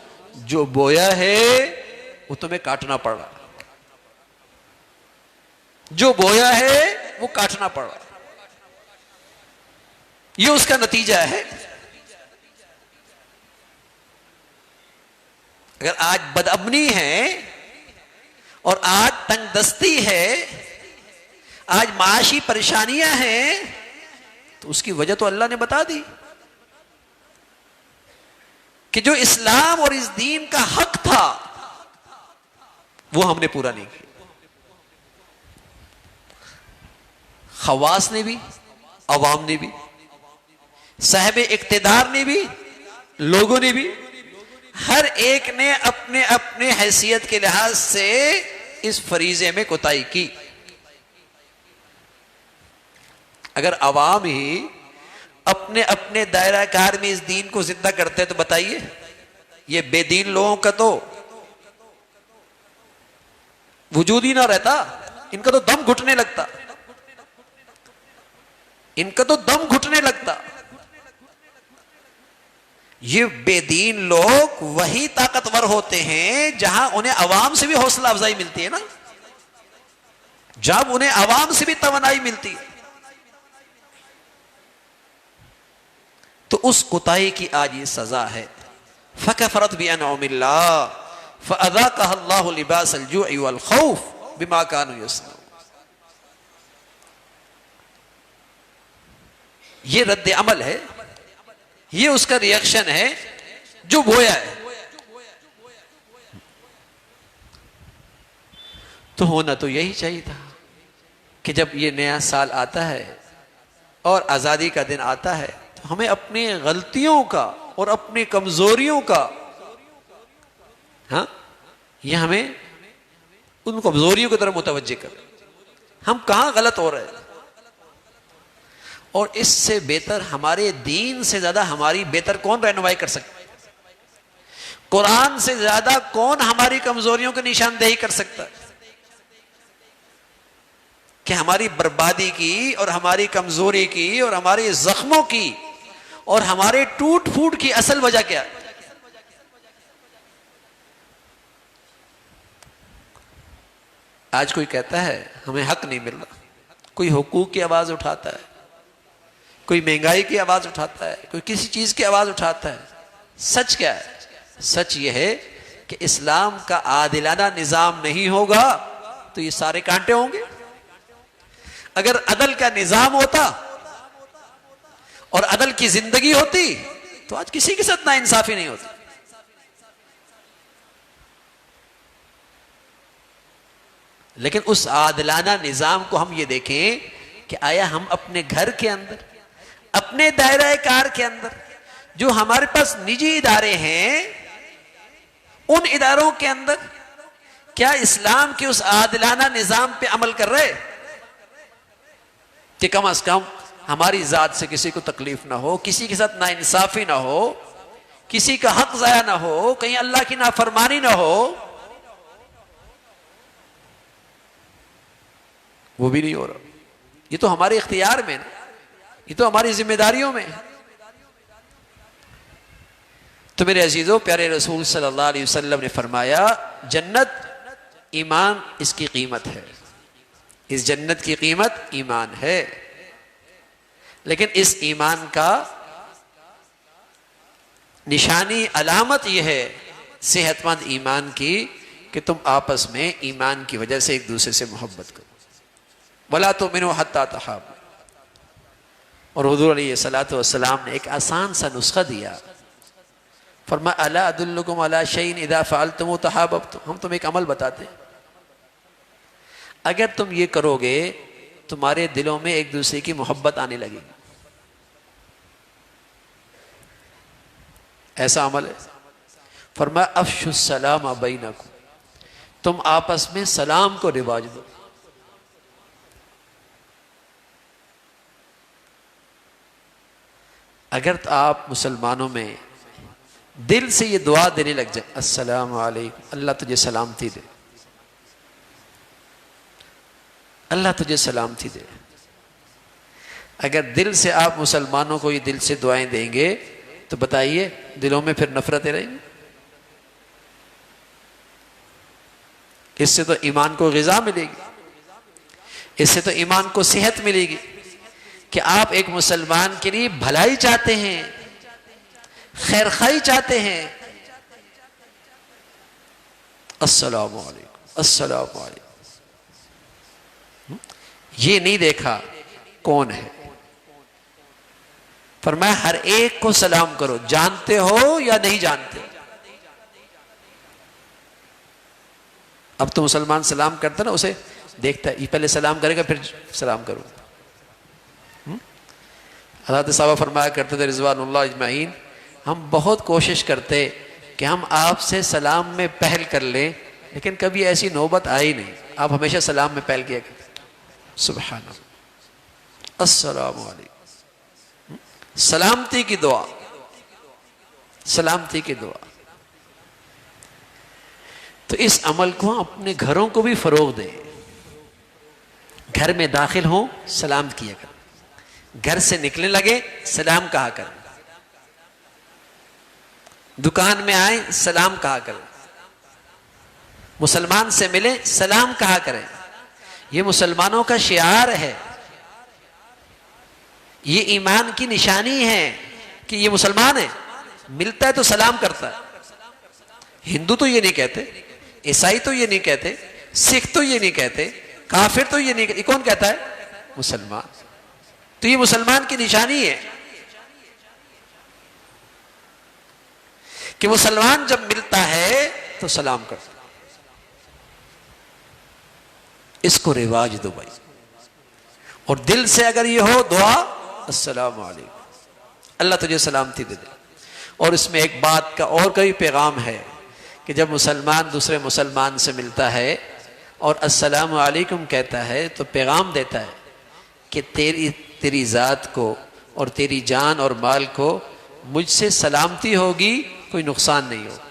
جو بویا ہے وہ تمہیں کاٹنا پڑ رہا، جو بویا ہے وہ کاٹنا پڑ رہا، یہ اس کا نتیجہ ہے۔ اگر آج بدامنی ہے اور آج تنگ دستی ہے، آج معاشی پریشانیاں ہیں، تو اس کی وجہ تو اللہ نے بتا دی کہ جو اسلام اور اس دین کا حق تھا وہ ہم نے پورا نہیں کیا۔ خواص نے بھی، عوام نے بھی، صاحب اقتدار نے بھی، لوگوں نے بھی، ہر ایک نے اپنے اپنے حیثیت کے لحاظ سے اس فریضے میں کوتاہی کی۔ اگر عوام ہی اپنے اپنے دائرہ کار میں اس دین کو زندہ کرتے تو بتائیے، یہ بے دین لوگوں کا تو وجود ہی نہ رہتا، ان کا تو دم گھٹنے لگتا، ان کا تو دم گھٹنے لگتا۔ یہ بے دین لوگ وہی طاقتور ہوتے ہیں جہاں انہیں عوام سے بھی حوصلہ افزائی ملتی ہے نا، جب انہیں عوام سے بھی توانائی ملتی ہے۔ تو تو اس کوتاہی کی آج یہ سزا ہے. فَكَفَرَتْ بِأَنْعُمِ اللَّهِ فَأَذَاقَهَا اللَّهُ لِبَاسَ الْجُوعِ وَالْخَوْفِ بِمَا كَانُوا يَصْنَعُونَ. یہ رد عمل ہے، یہ اس کا ریئیکشن ہے جو بویا ہے. تو ہونا تو یہی چاہیے تھا کہ جب یہ نیا سال آتا ہے اور آزادی کا دن آتا ہے تو ہمیں اپنی غلطیوں کا اور اپنی کمزوریوں کا، ہاں، یہ ہمیں ان کمزوریوں کی طرف متوجہ کریں. ہم کہاں غلط ہو رہے ہیں؟ اور اس سے بہتر، ہمارے دین سے زیادہ ہماری بہتر کون رہنمائی کر سکتا ہے؟ قرآن سے زیادہ کون ہماری کمزوریوں کی نشاندہی کر سکتا ہے کہ ہماری بربادی کی اور ہماری کمزوری کی اور ہمارے زخموں کی اور ہمارے ٹوٹ پھوٹ کی اصل وجہ کیا ہے؟ آج کوئی کہتا ہے ہمیں حق نہیں مل رہا، کوئی حقوق کی آواز اٹھاتا ہے، کوئی مہنگائی کی آواز اٹھاتا ہے، کوئی کسی چیز کی آواز اٹھاتا ہے. سچ کیا ہے؟ سچ یہ ہے کہ اسلام کا عادلانہ نظام نہیں ہوگا تو یہ سارے کانٹے ہوں گے. اگر عدل کا نظام ہوتا اور عدل کی زندگی ہوتی تو آج کسی کے ساتھ ناانصافی نہیں ہوتی. لیکن اس عادلانہ نظام کو ہم یہ دیکھیں کہ آیا ہم اپنے گھر کے اندر، اپنے دائرہ کار کے اندر، جو ہمارے پاس نجی ادارے ہیں، ان اداروں کے اندر کیا اسلام کے اس عادلانہ نظام پہ عمل کر رہے کہ کم از کم ہماری ذات سے کسی کو تکلیف نہ ہو، کسی کے ساتھ ناانصافی نہ ہو، کسی کا حق ضائع نہ ہو، کہیں اللہ کی نافرمانی نہ ہو؟ وہ بھی نہیں ہو رہا. یہ تو ہمارے اختیار میں نا، یہ تو ہماری ذمہ داریوں میں. تو میرے عزیزو، پیارے رسول صلی اللہ علیہ وسلم نے فرمایا جنت ایمان اس کی قیمت ہے، اس جنت کی قیمت ایمان ہے. لیکن اس ایمان کا نشانی، علامت یہ ہے صحت مند ایمان کی کہ تم آپس میں ایمان کی وجہ سے ایک دوسرے سے محبت کرو. وَلَا تُؤْمِنُوا حَتَّى تَحَابُوا. اور حضور علیہ الصلوۃ والسلام نے ایک آسان سا نسخہ دیا، فرمایا الا ادلکم علی شیء اذا فعلتموہ تحاببتم. ہم تمہیں ایک عمل بتاتے ہیں، اگر تم یہ کرو گے تمہارے دلوں میں ایک دوسرے کی محبت آنے لگے گی. ایسا عمل ہے. فرمایا افشوا السلام بینکم، تم آپس میں سلام کو رواج دو. اگر آپ مسلمانوں میں دل سے یہ دعا دینے لگ جائے، السلام علیکم، اللہ تجھے سلامتی دے، اللہ تجھے سلامتی دے. اگر دل سے آپ مسلمانوں کو یہ دل سے دعائیں دیں گے تو بتائیے دلوں میں پھر نفرتیں رہیں گی؟ اس سے تو ایمان کو غذا ملے گی، اس سے تو ایمان کو صحت ملے گی کہ آپ ایک مسلمان کے لیے بھلائی چاہتے ہیں، خیر خواہی چاہتے ہیں. السلام علیکم، السلام علیکم. یہ نہیں دیکھا کون ہے. فرمایا ہر ایک کو سلام کرو، جانتے ہو یا نہیں جانتے. اب تو مسلمان سلام کرتا نا، اسے دیکھتا ہے یہ پہلے سلام کرے گا پھر سلام کروں. حضرت صحابہ فرمایا کرتے تھے رضوان اللہ اجمعین، ہم بہت کوشش کرتے کہ ہم آپ سے سلام میں پہل کر لیں، لیکن کبھی ایسی نوبت آئی نہیں. آپ ہمیشہ سلام میں پہل کیا کرتے. سبحان اللہ، السلام علیکم. سلامتی کی دعا، سلامتی کی دعا. تو اس عمل کو اپنے گھروں کو بھی فروغ دیں. گھر میں داخل ہوں سلام کیا کریں، گھر سے نکلنے لگے سلام کہا کریں، دکان میں آئیں سلام کہا کریں، مسلمان سے ملیں سلام کہا کریں. یہ مسلمانوں کا شعار ہے، یہ ایمان کی نشانی ہے کہ یہ مسلمان ہے، ملتا ہے تو سلام کرتا ہے. ہندو تو یہ نہیں کہتے، عیسائی تو یہ نہیں کہتے، سکھ تو یہ نہیں کہتے، کافر تو یہ نہیں کہتے. یہ کون کہتا ہے؟ مسلمان. تو یہ مسلمان کی نشانی ہے کہ مسلمان جب ملتا ہے تو سلام کرتا ہے. اس کو رواج دو بھائی، اور دل سے اگر یہ ہو دعا السلام علیکم، اللہ تجھے سلامتی دے دے. اور اس میں ایک بات کا اور کوئی پیغام ہے کہ جب مسلمان دوسرے مسلمان سے ملتا ہے اور السلام علیکم کہتا ہے تو پیغام دیتا ہے کہ تیری ذات کو اور تیری جان اور مال کو مجھ سے سلامتی ہوگی، کوئی نقصان نہیں ہوگا.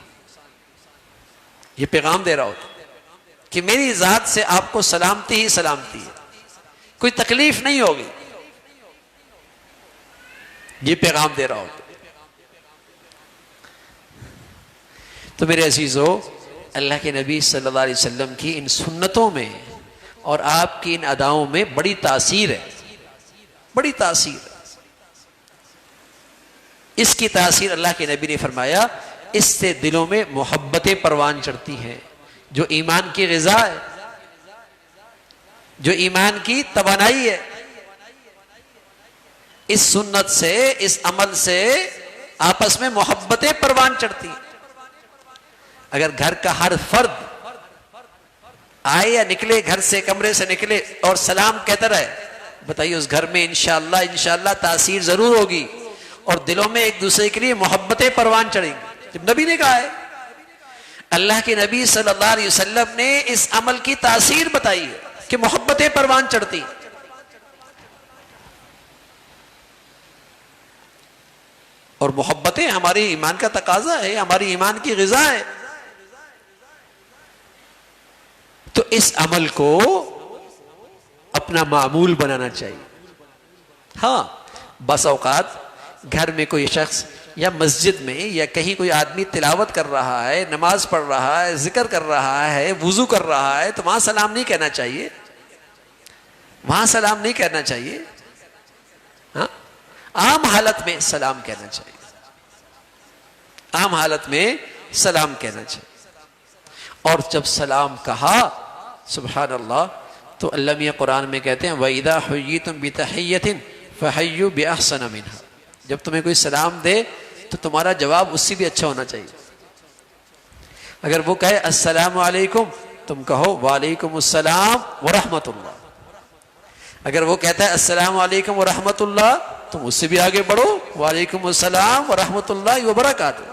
یہ پیغام دے رہا ہوتا کہ میری ذات سے آپ کو سلامتی ہی سلامتی ہے، کوئی تکلیف نہیں ہوگی. یہ پیغام دے رہا ہوتا. تو میرے عزیزو، اللہ کے نبی صلی اللہ علیہ وسلم کی ان سنتوں میں اور آپ کی ان اداؤں میں بڑی تاثیر ہے، بڑی تاثیر ہے. اس کی تاثیر اللہ کے نبی نے فرمایا اس سے دلوں میں محبتیں پروان چڑھتی ہیں، جو ایمان کی غذا ہے، جو ایمان کی توانائی ہے. اس سنت سے، اس عمل سے آپس میں محبتیں پروان چڑھتی ہیں. اگر گھر کا ہر فرد آئے یا نکلے، گھر سے کمرے سے نکلے اور سلام کہتا رہے، بتائیے اس گھر میں انشاءاللہ تاثیر ضرور ہوگی اور دلوں میں ایک دوسرے کے لیے محبتیں پروان چڑھیں گی. جب نبی نے کہا ہے، اللہ کے نبی صلی اللہ علیہ وسلم نے اس عمل کی تاثیر بتائی ہے کہ محبتیں پروان چڑھتی. اور محبتیں ہماری ایمان کا تقاضا ہے، ہماری ایمان کی غذا ہے. تو اس عمل کو اپنا معمول بنانا چاہیے. ہاں، بس اوقات گھر میں کوئی شخص یا مسجد میں یا کہیں کوئی آدمی تلاوت کر رہا ہے، نماز پڑھ رہا ہے، ذکر کر رہا ہے، وضو کر رہا ہے، تو وہاں سلام نہیں کہنا چاہیے، وہاں سلام نہیں کہنا چاہیے. ہاں، عام حالت میں سلام کہنا چاہیے، عام حالت میں سلام کہنا چاہیے. اور جب سلام کہا سبحان اللہ تو اللہ میاں قرآن میں کہتے ہیں وَإِذَا حُيِّيتُم بِتَحِيَّةٍ فَحَيُّوا بِأَحْسَنَ مِنْهَا. جب تمہیں کوئی سلام دے تو تمہارا جواب اس سے بھی اچھا ہونا چاہیے. اگر وہ کہے السلام علیکم، تم کہو وعلیکم السلام ورحمۃ اللہ. اگر وہ کہتا ہے السلام علیکم ورحمۃ اللہ، تم اس سے بھی آگے بڑھو، وعلیکم السلام ورحمۃ اللہ وبرکاتہ.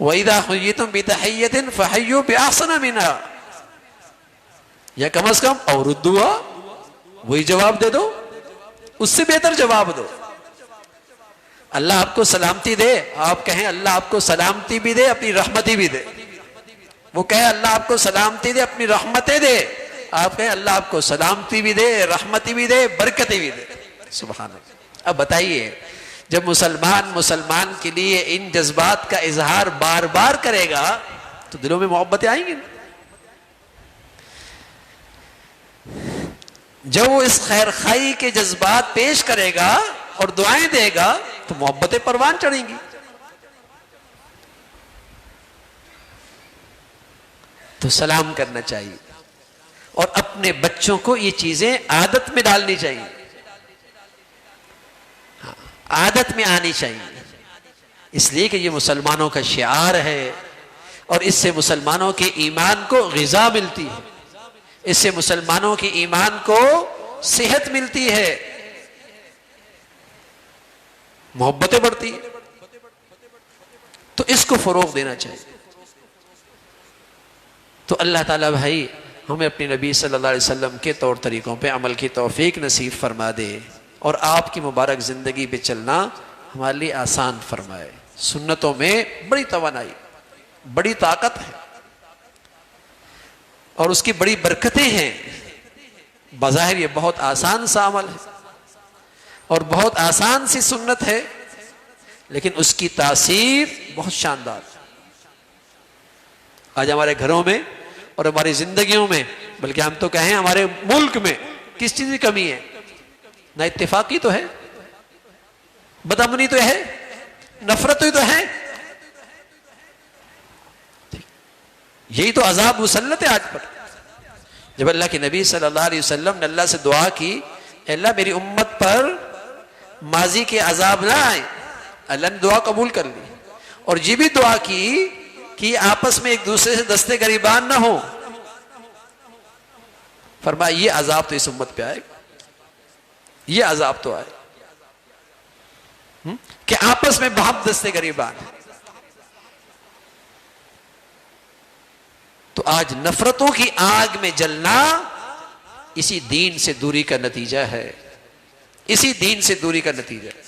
وَإِذَا حُيِّيتُم بِتَحِيَّةٍ فَحَيُّوا بِأَحْسَنَ مِنْهَا، یا کم از کم اور ردوها، وہی جواب دے دو، اس سے بہتر جواب دو. اللہ آپ کو سلامتی دے، آپ کہیں اللہ آپ کو سلامتی بھی دے، اپنی رحمتی بھی دے. وہ کہے اللہ آپ کو سلامتی دے، اپنی رحمتیں دے، آپ کہیں اللہ آپ کو سلامتی بھی دے، رحمتی بھی دے، برکتی بھی دے. سبحان اللہ. اب بتائیے، جب مسلمان کے لیے ان جذبات کا اظہار بار بار کرے گا تو دلوں میں محبتیں آئیں گی. جب وہ اس خیر خائی کے جذبات پیش کرے گا اور دعائیں دے گا تو محبتیں پروان چڑھیں گی. تو سلام کرنا چاہیے اور اپنے بچوں کو یہ چیزیں عادت میں ڈالنی چاہیے، عادت میں آنی چاہیے. اس لیے کہ یہ مسلمانوں کا شعار ہے اور اس سے مسلمانوں کے ایمان کو غذا ملتی ہے، اس سے مسلمانوں کے ایمان کو صحت ملتی ہے، محبتیں بڑھتی ہیں. تو اس کو فروغ دینا چاہیے. تو اللہ تعالیٰ بھائی ہمیں اپنے نبی صلی اللہ علیہ وسلم کے طور طریقوں پہ عمل کی توفیق نصیب فرما دے اور آپ کی مبارک زندگی پہ چلنا ہمارے لیے آسان فرمائے. سنتوں میں بڑی توانائی، بڑی طاقت ہے اور اس کی بڑی برکتیں ہیں. بظاہر یہ بہت آسان سا عمل ہے اور بہت آسان سی سنت ہے، لیکن اس کی تاثیر بہت شاندار. آج ہمارے گھروں میں اور ہماری زندگیوں میں، بلکہ ہم تو کہیں ہمارے ملک میں کس چیز کی کمی ہے؟ نہ اتفاقی تو ہے، بدامنی تو ہے، نفرت تو ہے، یہی تو عذاب مسلط ہے آج پر۔ جب اللہ کے نبی صلی اللہ علیہ وسلم نے اللہ سے دعا کی، اے اللہ میری امت پر ماضی کے عذاب نہ آئے، اللہ نے دعا قبول کر لی، اور یہ بھی دعا کی کہ آپس میں ایک دوسرے سے دستے گریبان نہ ہو، فرمایا یہ عذاب تو اس امت پہ آئے گا، یہ عذاب تو آئے کہ آپس میں بہت دستے گریبان ہیں۔ تو آج نفرتوں کی آگ میں جلنا اسی دین سے دوری کا نتیجہ ہے، اسی دین سے دوری کا نتیجہ ہے۔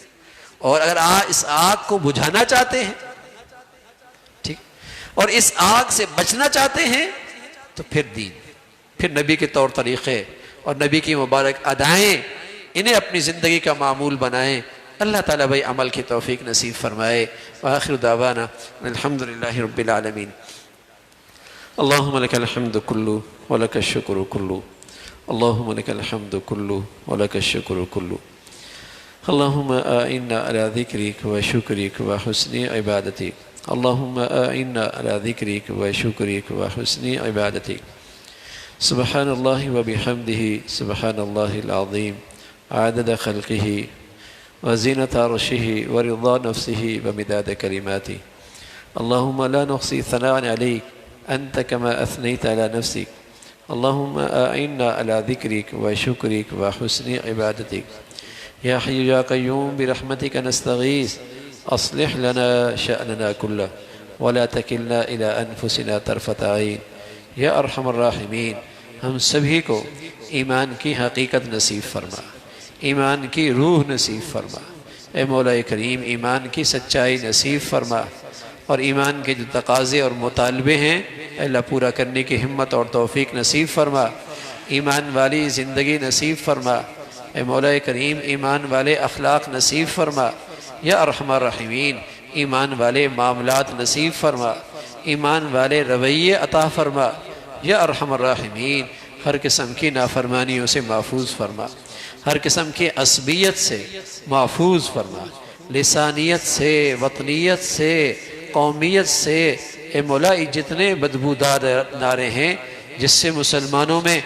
اور اگر اس آگ کو بجھانا چاہتے ہیں، ٹھیک، اور اس آگ سے بچنا چاہتے ہیں، تو پھر دین، پھر نبی کے طور طریقے اور نبی کی مبارک ادائیں، انہیں اپنی زندگی کا معمول بنائیں۔ اللہ تعالیٰ بھائی عمل کی توفیق نصیب فرمائے۔ وآخر دعوانا الحمدللہ رب العالمین۔ اللہم لک الحمد کلو ولک الشکر کلو، اللہم لک الحمد کلو ولک الشکر کلو، اللہم اعنا علی ذکرک و شکرک و حسن عبادتک، اللہم اعنا علی ذکرک و شکرک و حسن عبادتک۔ سبحان اللہ و بحمدہ، سبحان اللہ العظیم، عدد خلقہ وزینت عرشہ ورضا نفسہ ومداد کلماتہ۔ اللہم لا نحصی ثناء علیک أنت كما أثنيت على نفسك، اللهم أعنا على ذكرك وشكرك وحسن عبادتك، يا حي يا قيوم برحمتك نستغيث، أصلح لنا شأننا كله ولا تكلنا إلى أنفسنا طرفة عين۔ یا ارحم الراحمین، ہم سبھی کو ایمان کی حقیقت نصیب فرما، ایمان کی روح نصیب فرما، اے مولا کریم ایمان کی سچائی نصیب فرما، اور ایمان کے جو تقاضے اور مطالبے ہیں اے اللہ پورا کرنے کی ہمت اور توفیق نصیب فرما، ایمان والی زندگی نصیب فرما، اے مولا کریم ایمان والے اخلاق نصیب فرما، یا ارحم الراحمین ایمان والے معاملات نصیب فرما، ایمان والے رویے عطا فرما، یا ارحم الراحمین ہر قسم کی نافرمانیوں سے محفوظ فرما، ہر قسم کی عصبیت سے محفوظ فرما، لسانیت سے، وطنیت سے، قومیت سے، اے مولا جتنے بدبودار نعرے ہیں جس سے مسلمانوں میں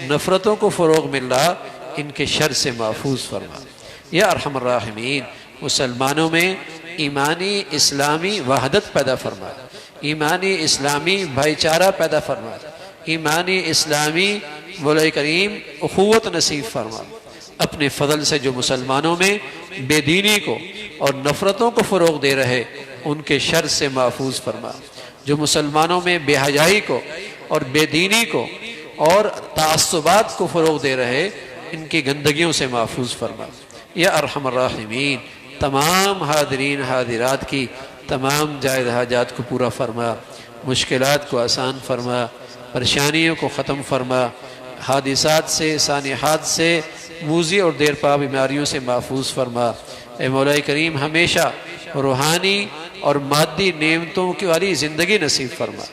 نفرتوں کو فروغ مل رہا، ان کے شر سے محفوظ فرما، یا ارحم الراحمین مسلمانوں میں ایمانی اسلامی وحدت پیدا فرما، ایمانی اسلامی بھائی چارہ پیدا فرما، ایمانی اسلامی مولا کریم اخوت نصیب فرما، اپنے فضل سے جو مسلمانوں میں بے دینی کو اور نفرتوں کو فروغ دے رہے ان کے شر سے محفوظ فرما، جو مسلمانوں میں بے حیائی کو اور بے دینی کو اور تعصبات کو فروغ دے رہے ان کی گندگیوں سے محفوظ فرما، یا ارحم الراحمین تمام حاضرین حاضرات کی تمام جائز حاجات کو پورا فرما، مشکلات کو آسان فرما، پریشانیوں کو ختم فرما، حادثات سے سانحات سے موذی اور دیر پا بیماریوں سے محفوظ فرما، اے مولا کریم ہمیشہ روحانی اور مادی نعمتوں کی والی زندگی نصیب فرما،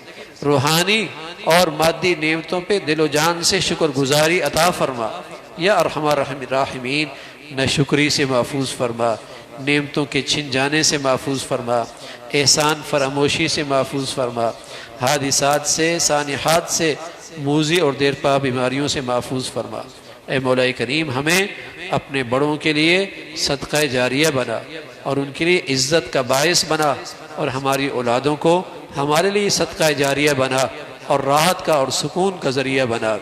روحانی اور مادی نعمتوں پہ دل و جان سے شکر گزاری عطا فرما، یا ارحم الراحمین ناشکری سے محفوظ فرما، نعمتوں کے چھن جانے سے محفوظ فرما، احسان فراموشی سے محفوظ فرما، حادثات سے سانحات سے موذی اور دیر پا بیماریوں سے محفوظ فرما، اے مولا کریم ہمیں اپنے بڑوں کے لیے صدقہ جاریہ بنا اور ان کے لیے عزت کا باعث بنا، اور ہماری اولادوں کو ہمارے لیے صدقہ جاریہ بنا اور راحت کا اور سکون کا ذریعہ بنا،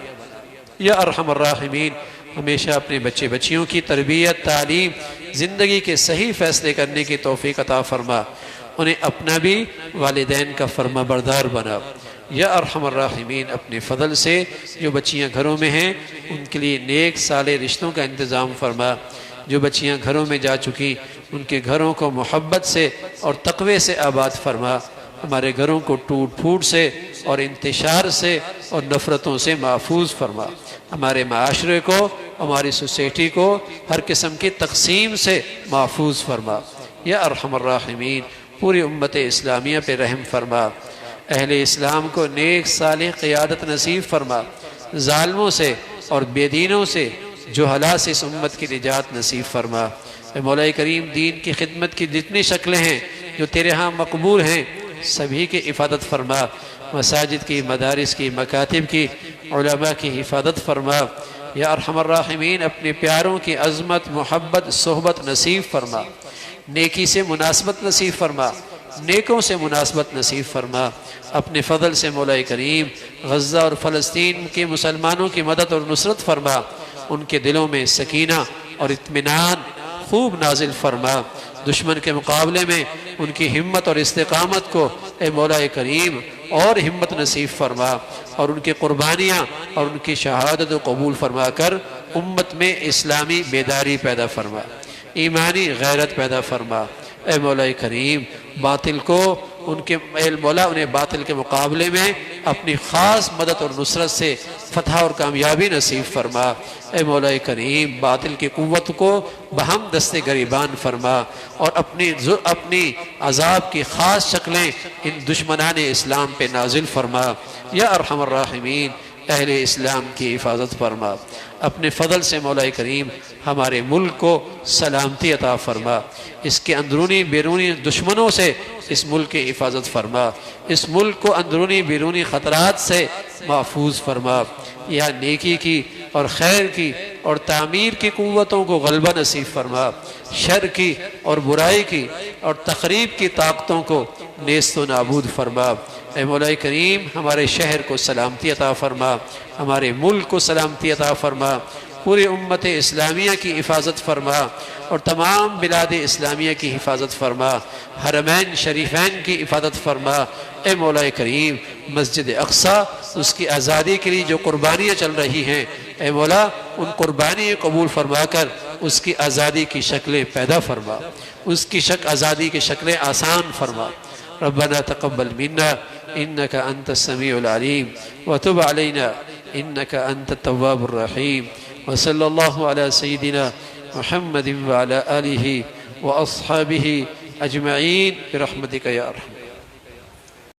یا ارحم الراحمین ہمیشہ اپنے بچے بچیوں کی تربیت تعلیم زندگی کے صحیح فیصلے کرنے کی توفیق عطا فرما، انہیں اپنا بھی والدین کا فرما بردار بنا، یا ارحم الراحمین اپنے فضل سے جو بچیاں گھروں میں ہیں ان کے لیے نیک صالح رشتوں کا انتظام فرما، جو بچیاں گھروں میں جا چکی ان کے گھروں کو محبت سے اور تقوی سے آباد فرما، ہمارے گھروں کو ٹوٹ پھوٹ سے اور انتشار سے اور نفرتوں سے محفوظ فرما، ہمارے معاشرے کو ہماری سوسائٹی کو ہر قسم کی تقسیم سے محفوظ فرما، یا ارحم الراحمین پوری امت اسلامیہ پہ رحم فرما، اہل اسلام کو نیک صالح قیادت نصیب فرما، ظالموں سے اور بے دینوں سے جہلا سے اس امت کی نجات نصیب فرما، اے مولا کریم دین کی خدمت کی جتنی شکلیں ہیں جو تیرے ہاں مقبول ہیں سبھی کی حفاظت فرما، مساجد کی، مدارس کی، مکاتب کی، علماء کی حفاظت فرما۔ یا ارحم الراحمین اپنے پیاروں کی عظمت، محبت، صحبت نصیب فرما، نیکی سے مناسبت نصیب فرما، نیکوں سے مناسبت نصیب فرما۔ اپنے فضل سے مولا کریم غزہ اور فلسطین کے مسلمانوں کی مدد اور نصرت فرما، ان کے دلوں میں سکینہ اور اطمینان خوب نازل فرما۔ دشمن کے مقابلے میں ان کی ہمت اور استقامت کو اے مولا کریم اور ہمت نصیب فرما، اور ان کی قربانیاں اور ان کی شہادت و قبول فرما کر امت میں اسلامی بیداری پیدا فرما، ایمانی غیرت پیدا فرما۔ اے مولا کریم باطل کو اے مولا انہیں باطل کے مقابلے میں اپنی خاص مدد اور نصرت سے فتح اور کامیابی نصیب فرما۔ اے مولا کریم باطل کی قوت کو بہم دست گریبان فرما، اور اپنی عذاب کی خاص شکلیں ان دشمنان اسلام پہ نازل فرما۔ یا ارحم الراحمین اہل اسلام کی حفاظت فرما۔ اپنے فضل سے مولا کریم ہمارے ملک کو سلامتی عطا فرما، اس کے اندرونی بیرونی دشمنوں سے اس ملک کی حفاظت فرما، اس ملک کو اندرونی بیرونی خطرات سے محفوظ فرما۔ یا نیکی کی اور خیر کی اور تعمیر کی قوتوں کو غلبہ نصیب فرما، شر کی اور برائی کی اور تخریب کی طاقتوں کو نیست و نابود فرما۔ اے مولا کریم ہمارے شہر کو سلامتی عطا فرما، ہمارے ملک کو سلامتی عطا فرما، پوری امت اسلامیہ کی حفاظت فرما، اور تمام بلاد اسلامیہ کی حفاظت فرما، حرمین شریفین کی حفاظت فرما۔ اے مولا کریم مسجد اقصی اس کی آزادی کے لیے جو قربانیاں چل رہی ہیں اے مولا ان قربانی قبول فرما کر اس کی آزادی کی شکلیں پیدا فرما، اس کی آزادی کی شکلیں آسان فرما۔ ربنا تقبل منا انك انت السميع العليم وتب علينا انك انت التواب الرحيم، وصلى الله على سيدنا محمد وعلى آله واصحابه اجمعين برحمتك يا ارحم